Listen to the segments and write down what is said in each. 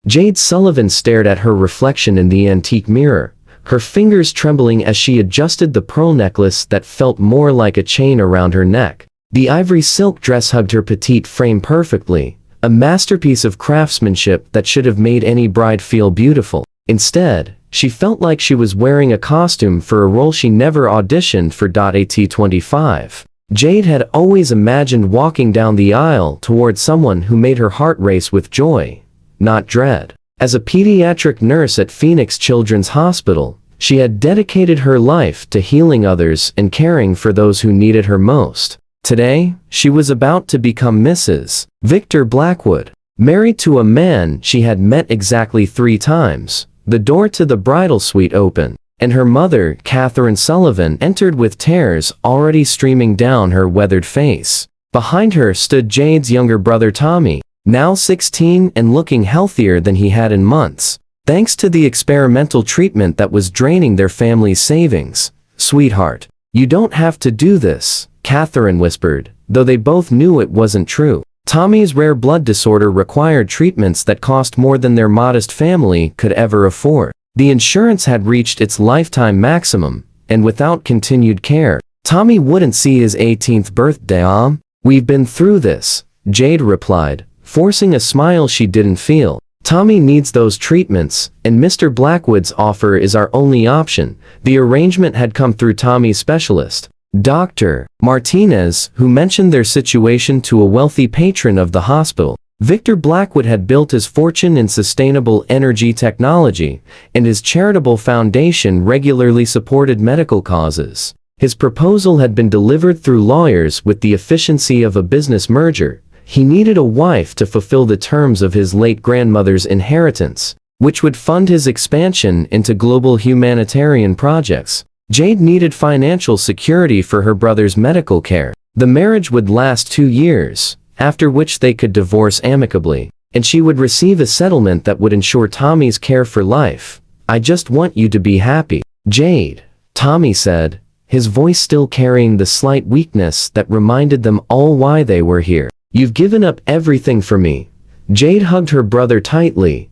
Jade Sullivan stared at her reflection in the antique mirror, her fingers trembling as she adjusted the pearl necklace that felt more like a chain around her neck. The ivory silk dress hugged her petite frame perfectly, a masterpiece of craftsmanship that should have made any bride feel beautiful. Instead, she felt like she was wearing a costume for a role she never auditioned for. At 25, Jade had always imagined walking down the aisle toward someone who made her heart race with joy, not dread. As a pediatric nurse at Phoenix Children's Hospital, she had dedicated her life to healing others and caring for those who needed her most. Today, she was about to become Mrs. Victor Blackwood. Married to a man she had met exactly 3 times, the door to the bridal suite opened, and her mother, Catherine Sullivan, entered with tears already streaming down her weathered face. Behind her stood Jade's younger brother Tommy, now 16 and looking healthier than he had in months, thanks to the experimental treatment that was draining their family's savings. "Sweetheart, you don't have to do this," Catherine whispered, though they both knew it wasn't true. Tommy's rare blood disorder required treatments that cost more than their modest family could ever afford. The insurance had reached its lifetime maximum, and without continued care, Tommy wouldn't see his 18th birthday. "We've been through this," Jade replied, forcing a smile she didn't feel. "Tommy needs those treatments, and Mr. Blackwood's offer is our only option." The arrangement had come through Tommy's specialist, Dr. Martinez, who mentioned their situation to a wealthy patron of the hospital. Victor Blackwood had built his fortune in sustainable energy technology, and his charitable foundation regularly supported medical causes. His proposal had been delivered through lawyers with the efficiency of a business merger. He needed a wife to fulfill the terms of his late grandmother's inheritance, which would fund his expansion into global humanitarian projects. Jade needed financial security for her brother's medical care. The marriage would last 2 years, after which they could divorce amicably, and she would receive a settlement that would ensure Tommy's care for life. "I just want you to be happy, Jade," Tommy said, his voice still carrying the slight weakness that reminded them all why they were here. "You've given up everything for me." Jade hugged her brother tightly,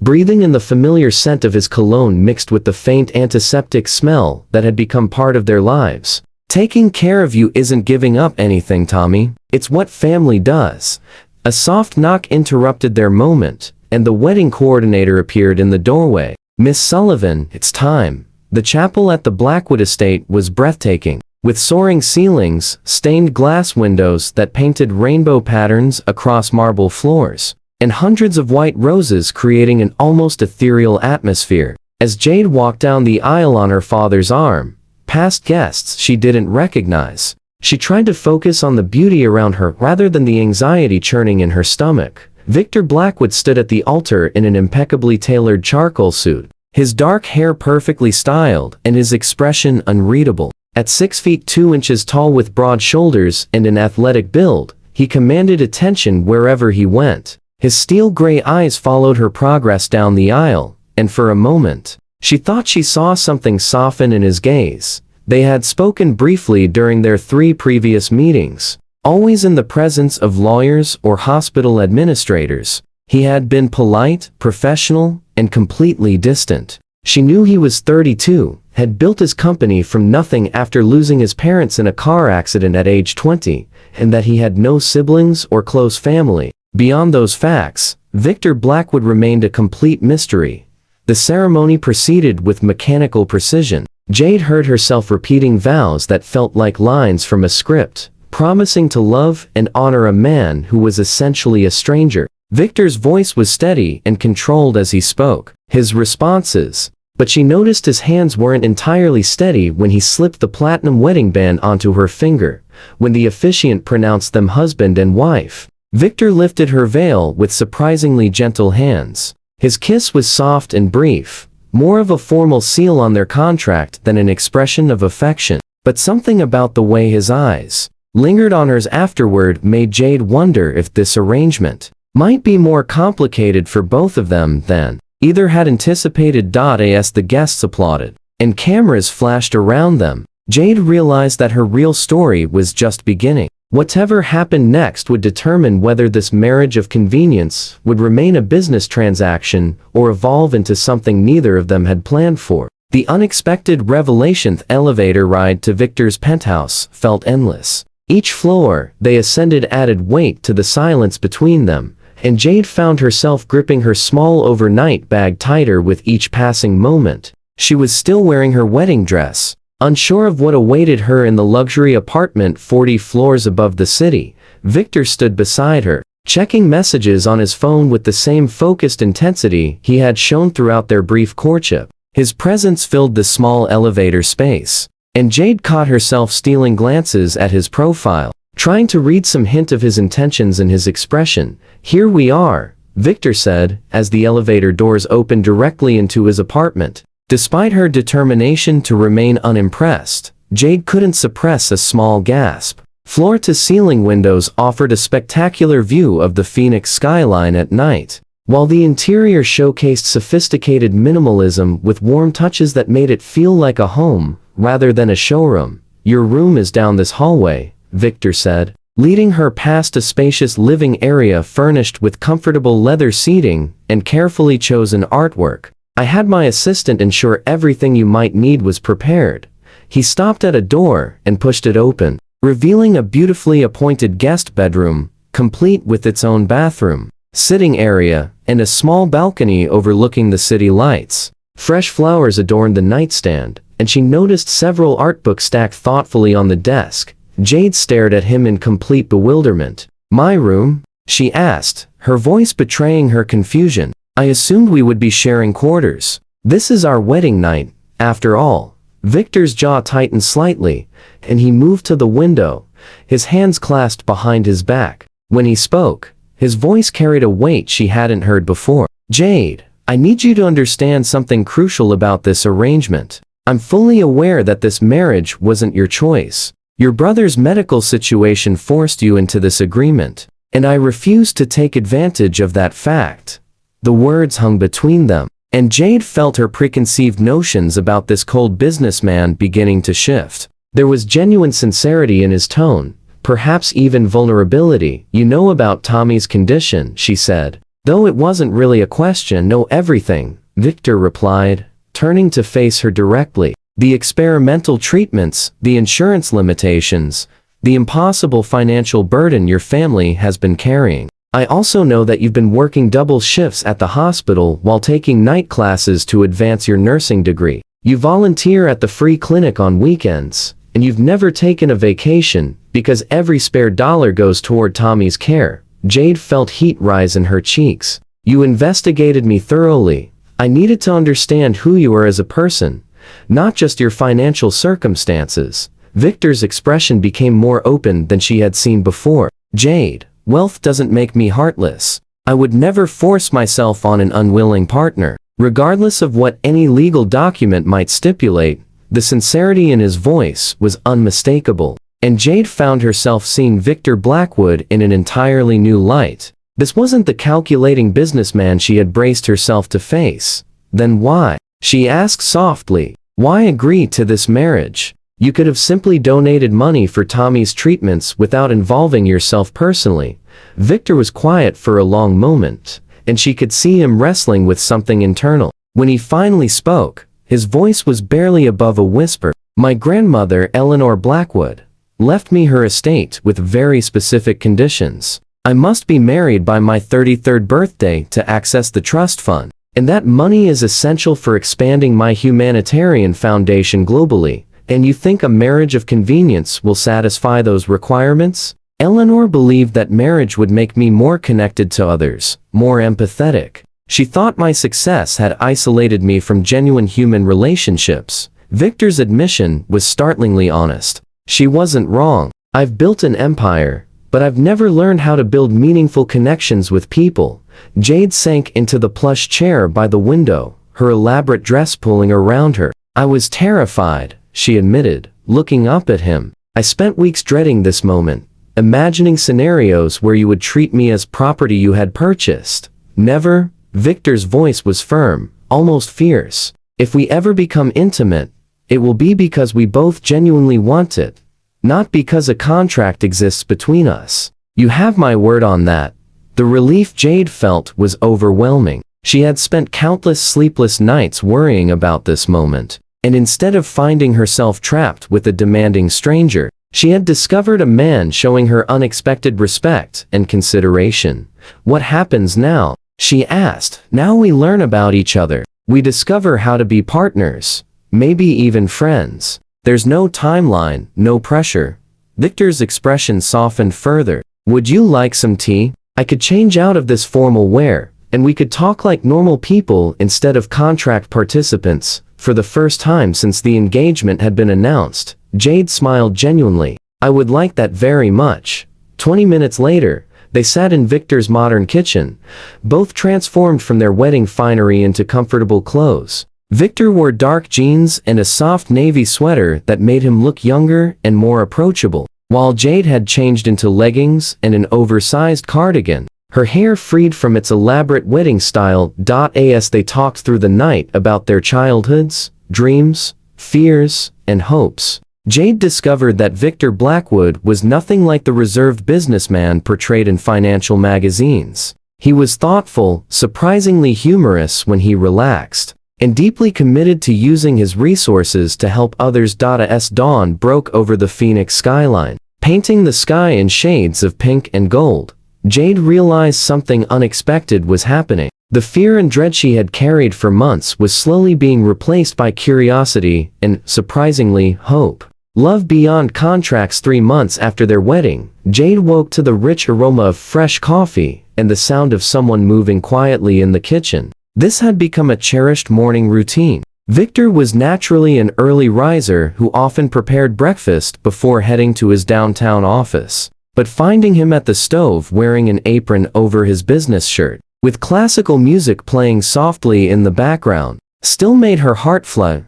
breathing in the familiar scent of his cologne mixed with the faint antiseptic smell that had become part of their lives. "Taking care of you isn't giving up anything, Tommy. It's what family does." A soft knock interrupted their moment, and the wedding coordinator appeared in the doorway. "Miss Sullivan, it's time." The chapel at the Blackwood estate was breathtaking, with soaring ceilings, stained glass windows that painted rainbow patterns across marble floors, and hundreds of white roses creating an almost ethereal atmosphere. As Jade walked down the aisle on her father's arm, past guests she didn't recognize, she tried to focus on the beauty around her rather than the anxiety churning in her stomach. Victor Blackwood stood at the altar in an impeccably tailored charcoal suit, his dark hair perfectly styled and his expression unreadable. At 6 feet 2 inches tall with broad shoulders and an athletic build, he commanded attention wherever he went. His steel-gray eyes followed her progress down the aisle, and for a moment, she thought she saw something soften in his gaze. They had spoken briefly during their 3 previous meetings, always in the presence of lawyers or hospital administrators. He had been polite, professional, and completely distant. She knew he was 32, had built his company from nothing after losing his parents in a car accident at age 20, and that he had no siblings or close family. Beyond those facts, Victor Blackwood remained a complete mystery. The ceremony proceeded with mechanical precision. Jade heard herself repeating vows that felt like lines from a script, promising to love and honor a man who was essentially a stranger. Victor's voice was steady and controlled as he spoke his responses, but she noticed his hands weren't entirely steady when he slipped the platinum wedding band onto her finger. When the officiant pronounced them husband and wife, Victor lifted her veil with surprisingly gentle hands. His kiss was soft and brief, more of a formal seal on their contract than an expression of affection. But something about the way his eyes lingered on hers afterward made Jade wonder if this arrangement might be more complicated for both of them than either had anticipated. As the guests applauded, and cameras flashed around them, Jade realized that her real story was just beginning. Whatever happened next would determine whether this marriage of convenience would remain a business transaction or evolve into something neither of them had planned for. The unexpected revelation elevator ride to Victor's penthouse felt endless. Each floor they ascended added weight to the silence between them, and Jade found herself gripping her small overnight bag tighter with each passing moment. She was still wearing her wedding dress. Unsure of what awaited her in the luxury apartment 40 floors above the city, Victor stood beside her, checking messages on his phone with the same focused intensity he had shown throughout their brief courtship. His presence filled the small elevator space, and Jade caught herself stealing glances at his profile, trying to read some hint of his intentions in his expression. "Here we are," Victor said, as the elevator doors opened directly into his apartment. Despite her determination to remain unimpressed, Jade couldn't suppress a small gasp. Floor-to-ceiling windows offered a spectacular view of the Phoenix skyline at night, while the interior showcased sophisticated minimalism with warm touches that made it feel like a home, rather than a showroom. "Your room is down this hallway," Victor said, leading her past a spacious living area furnished with comfortable leather seating and carefully chosen artwork. "I had my assistant ensure everything you might need was prepared." He stopped at a door and pushed it open, revealing a beautifully appointed guest bedroom, complete with its own bathroom, sitting area, and a small balcony overlooking the city lights. Fresh flowers adorned the nightstand, and she noticed several art books stacked thoughtfully on the desk. Jade stared at him in complete bewilderment. "My room?" she asked, her voice betraying her confusion. "I assumed we would be sharing quarters. This is our wedding night, after all." Victor's jaw tightened slightly, and he moved to the window, his hands clasped behind his back. When he spoke, his voice carried a weight she hadn't heard before. "Jade, I need you to understand something crucial about this arrangement. I'm fully aware that this marriage wasn't your choice. Your brother's medical situation forced you into this agreement, and I refuse to take advantage of that fact." The words hung between them, and Jade felt her preconceived notions about this cold businessman beginning to shift. There was genuine sincerity in his tone, perhaps even vulnerability. "You know about Tommy's condition," she said. "Though it wasn't really a question." "Know everything," Victor replied, turning to face her directly. "The experimental treatments, the insurance limitations, the impossible financial burden your family has been carrying. I also know that you've been working double shifts at the hospital while taking night classes to advance your nursing degree. You volunteer at the free clinic on weekends, and you've never taken a vacation because every spare dollar goes toward Tommy's care." Jade felt heat rise in her cheeks. "You investigated me thoroughly. I needed to understand who you are as a person, not just your financial circumstances." Victor's expression became more open than she had seen before. "Jade, wealth doesn't make me heartless. I would never force myself on an unwilling partner." Regardless of what any legal document might stipulate, the sincerity in his voice was unmistakable, and Jade found herself seeing Victor Blackwood in an entirely new light. This wasn't the calculating businessman she had braced herself to face. "Then why?" she asked softly. "Why agree to this marriage? You could have simply donated money for Tommy's treatments without involving yourself personally." Victor was quiet for a long moment, and she could see him wrestling with something internal. When he finally spoke, his voice was barely above a whisper. "My grandmother, Eleanor Blackwood, left me her estate with very specific conditions. I must be married by my 33rd birthday to access the trust fund, and that money is essential for expanding my humanitarian foundation globally. And you think a marriage of convenience will satisfy those requirements?" Eleanor believed that marriage would make me more connected to others, more empathetic. She thought my success had isolated me from genuine human relationships. Victor's admission was startlingly honest. She wasn't wrong. "I've built an empire, but I've never learned how to build meaningful connections with people." Jade sank into the plush chair by the window, her elaborate dress pulling around her. "I was terrified," she admitted, looking up at him. "I spent weeks dreading this moment, imagining scenarios where you would treat me as property you had purchased." "Never." Victor's voice was firm, almost fierce. "If we ever become intimate, it will be because we both genuinely want it, Not because a contract exists between us. You have my word on that. The relief Jade felt was overwhelming. She had spent countless sleepless nights worrying about this moment, and instead of finding herself trapped with a demanding stranger, she had discovered a man showing her unexpected respect and consideration. What happens now? She asked. Now we learn about each other. We discover how to be partners, maybe even friends. There's no timeline, no pressure. Victor's expression softened further. Would you like some tea? I could change out of this formal wear, and we could talk like normal people instead of contract participants. For the first time since the engagement had been announced, Jade smiled genuinely. I would like that very much. 20 minutes later, they sat in Victor's modern kitchen, both transformed from their wedding finery into comfortable clothes. Victor wore dark jeans and a soft navy sweater that made him look younger and more approachable, while Jade had changed into leggings and an oversized cardigan, her hair freed from its elaborate wedding style. As they talked through the night about their childhoods, dreams, fears, and hopes, Jade discovered that Victor Blackwood was nothing like the reserved businessman portrayed in financial magazines. He was thoughtful, surprisingly humorous when he relaxed, and deeply committed to using his resources to help others. As dawn broke over the Phoenix skyline, painting the sky in shades of pink and gold, Jade realized something unexpected was happening. The fear and dread she had carried for months was slowly being replaced by curiosity and, surprisingly, hope. Love beyond contracts. 3 months after their wedding, Jade woke to the rich aroma of fresh coffee and the sound of someone moving quietly in the kitchen. This had become a cherished morning routine. Victor was naturally an early riser who often prepared breakfast before heading to his downtown office. But finding him at the stove wearing an apron over his business shirt, with classical music playing softly in the background, still made her heart flutter.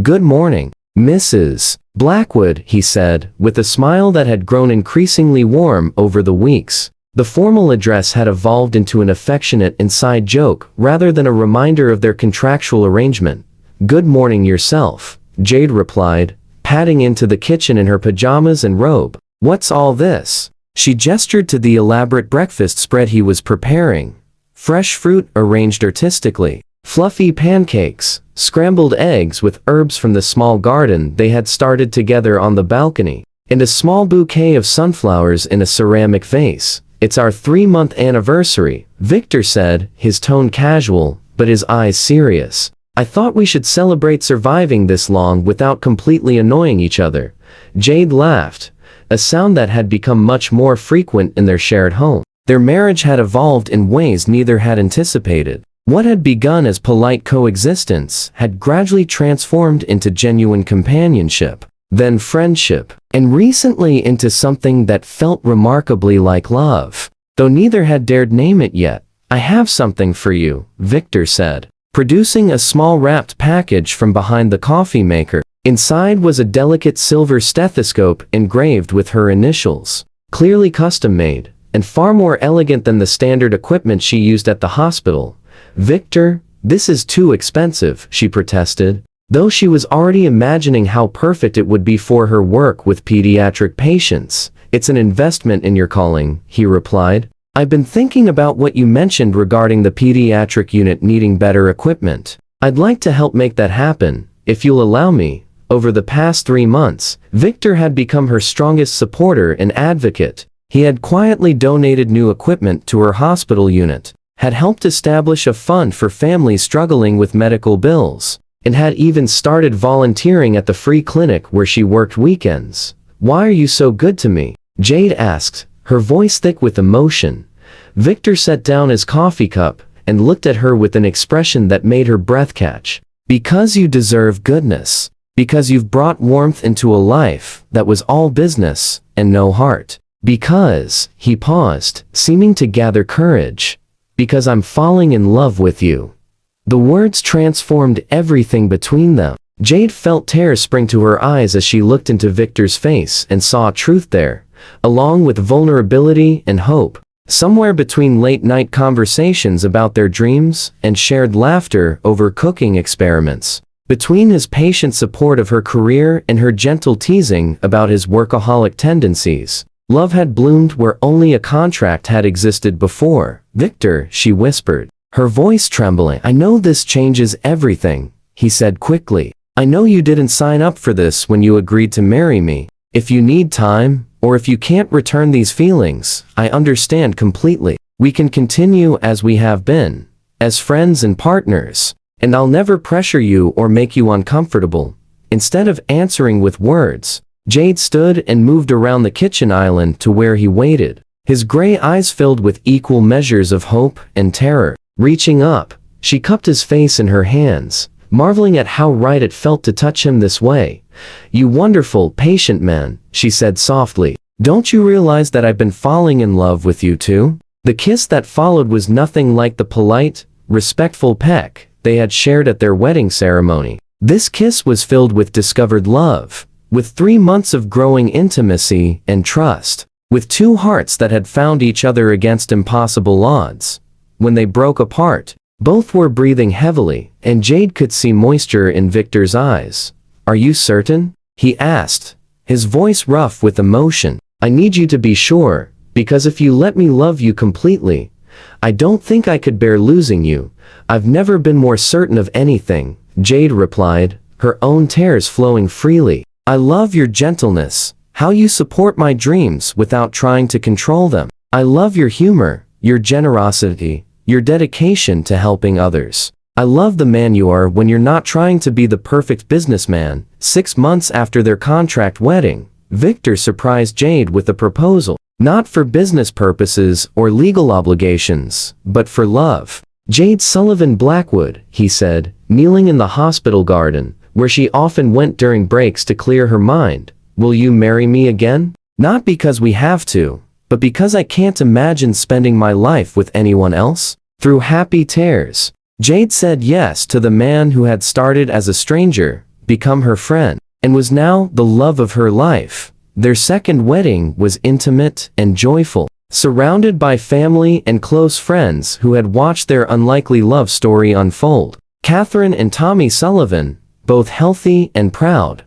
Good morning, Mrs. Blackwood, he said, with a smile that had grown increasingly warm over the weeks. The formal address had evolved into an affectionate inside joke rather than a reminder of their contractual arrangement. Good morning yourself, Jade replied, padding into the kitchen in her pajamas and robe. What's all this? She gestured to the elaborate breakfast spread he was preparing. Fresh fruit arranged artistically, fluffy pancakes, scrambled eggs with herbs from the small garden they had started together on the balcony, and a small bouquet of sunflowers in a ceramic vase. It's our 3-month anniversary, Victor said, his tone casual, but his eyes serious. I thought we should celebrate surviving this long without completely annoying each other. Jade laughed, a sound that had become much more frequent in their shared home. Their marriage had evolved in ways neither had anticipated. What had begun as polite coexistence had gradually transformed into genuine companionship, then friendship, and recently into something that felt remarkably like love. Though neither had dared name it yet. I have something for you, Victor said, producing a small wrapped package from behind the coffee maker. Inside was a delicate silver stethoscope engraved with her initials, clearly custom-made, and far more elegant than the standard equipment she used at the hospital. Victor, this is too expensive, she protested, though she was already imagining how perfect it would be for her work with pediatric patients. It's an investment in your calling, he replied. I've been thinking about what you mentioned regarding the pediatric unit needing better equipment. I'd like to help make that happen, if you'll allow me. Over the past 3 months, Victor had become her strongest supporter and advocate. He had quietly donated new equipment to her hospital unit, had helped establish a fund for families struggling with medical bills, and had even started volunteering at the free clinic where she worked weekends. Why are you so good to me? Jade asked, her voice thick with emotion. Victor set down his coffee cup and looked at her with an expression that made her breath catch. Because you deserve goodness. Because you've brought warmth into a life that was all business and no heart. Because, he paused, seeming to gather courage. Because I'm falling in love with you. The words transformed everything between them. Jade felt tears spring to her eyes as she looked into Victor's face and saw truth there, along with vulnerability and hope. Somewhere between late-night conversations about their dreams and shared laughter over cooking experiments, Between his patient support of her career and her gentle teasing about his workaholic tendencies, love had bloomed where only a contract had existed before. "Victor," she whispered, her voice trembling. "I know this changes everything," he said quickly. "I know you didn't sign up for this when you agreed to marry me. If you need time, or if you can't return these feelings, I understand completely. We can continue as we have been, as friends and partners, and I'll never pressure you or make you uncomfortable." Instead of answering with words, Jade stood and moved around the kitchen island to where he waited, his gray eyes filled with equal measures of hope and terror. Reaching up, she cupped his face in her hands, marveling at how right it felt to touch him this way. "You wonderful, patient man," she said softly. "Don't you realize that I've been falling in love with you too?" The kiss that followed was nothing like the polite, respectful peck they had shared at their wedding ceremony. This kiss was filled with discovered love, with 3 months of growing intimacy and trust, with two hearts that had found each other against impossible odds. When they broke apart, both were breathing heavily, and Jade could see moisture in Victor's eyes. "Are you certain?" he asked, his voice rough with emotion. "I need you to be sure, because if you let me love you completely, I don't think I could bear losing you. I've never been more certain of anything," Jade replied, her own tears flowing freely. "I love your gentleness, how you support my dreams without trying to control them. I love your humor, your generosity, your dedication to helping others. I love the man you are when you're not trying to be the perfect businessman." 6 months after their contract wedding, Victor surprised Jade with a proposal, not for business purposes or legal obligations, but for love. "Jade Sullivan Blackwood," he said, kneeling in the hospital garden, where she often went during breaks to clear her mind. "Will you marry me again? Not because we have to, but because I can't imagine spending my life with anyone else." Through happy tears, Jade said yes to the man who had started as a stranger, become her friend, and was now the love of her life. Their second wedding was intimate and joyful, surrounded by family and close friends who had watched their unlikely love story unfold. Catherine and Tommy Sullivan, both healthy and proud,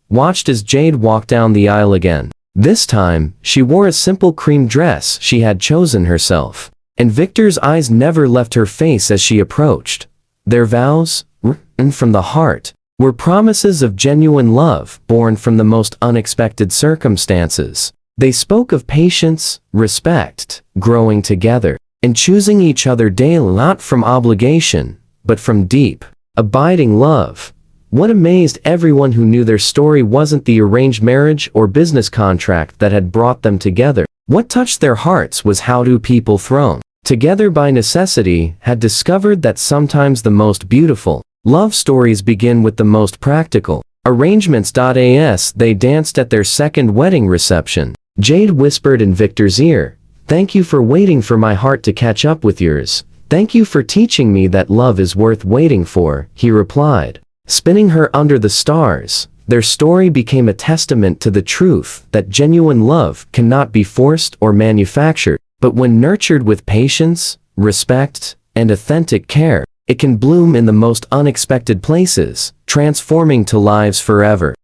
watched as Jade walked down the aisle again. This time, she wore a simple cream dress she had chosen herself, and Victor's eyes never left her face as she approached. Their vows, written from the heart, were promises of genuine love born from the most unexpected circumstances. They spoke of patience, respect, growing together, and choosing each other daily, not from obligation, but from deep, abiding love. What amazed everyone who knew their story wasn't the arranged marriage or business contract that had brought them together. What touched their hearts was how two people thrown together by necessity had discovered that sometimes the most beautiful love stories begin with the most practical arrangements. As they danced at their second wedding reception, Jade whispered in Victor's ear, "Thank you for waiting for my heart to catch up with yours. Thank you for teaching me that love is worth waiting for," he replied. Spinning her under the stars, their story became a testament to the truth that genuine love cannot be forced or manufactured, but when nurtured with patience, respect, and authentic care, it can bloom in the most unexpected places, transforming to lives forever.